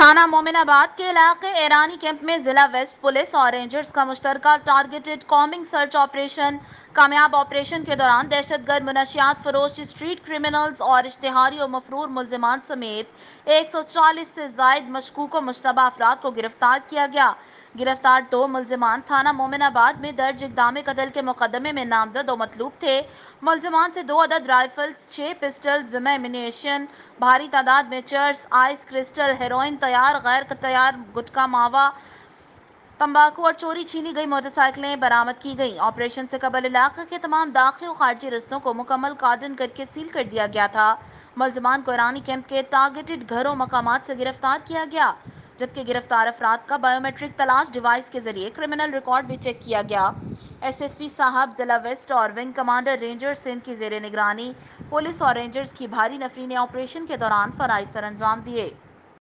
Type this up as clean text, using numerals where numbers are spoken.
تھانہ مومن آباد کے علاقے ایرانی کیمپ میں ضلع ویسٹ پولیس اور رینجرز کا مشترکہ ٹارگیٹڈ کامبنگ سرچ آپریشن کامیاب آپریشن کے دوران دہشت گرد منشیات فروش اسٹریٹ کرمنلز اور اشتہاری و مفرور ملزمان سمیت 140 سے زائد مشکوک و مشتبہ افراد کو گرفتار کیا گیا۔ گرفتار 2 ملزمان تھانہ مومن آباد میں درج اقدام قتل کے مقدمے میں نامزد و مطلوب تھے۔ ملزمان سے 2 عدد رائفلز، 6 پسٹلز، بم ایمونیشن، بھاری تعداد میں چرس، آئس کرسٹل، ہیروئن، تیار غیر تیار گٹکا ماوا، تمباکو اور چوری چھینی گئی موٹر سائیکلیں برآمد کی گئیں۔ آپریشن سے قبل علاقے کے تمام داخلی و خارجی رستوں کو مکمل کارڈن کر کے سیل کر دیا گیا تھا۔ ملزمان کو ایرانی کیمپ کے ٹارگیٹڈ گھروں مقامات سے گرفتار کیا گیا، جبکہ گرفتار افراد کا بائیو میٹرک تلاش ڈیوائس کے ذریعے کرمنل ریکارڈ بھی چیک کیا گیا۔ ایس ایس پی صاحب ضلع ویسٹ اور ونگ کمانڈر رینجرز سندھ کی زیر نگرانی پولیس اور رینجرز کی بھاری نفری نے آپریشن کے دوران فرائض سر انجام دیے۔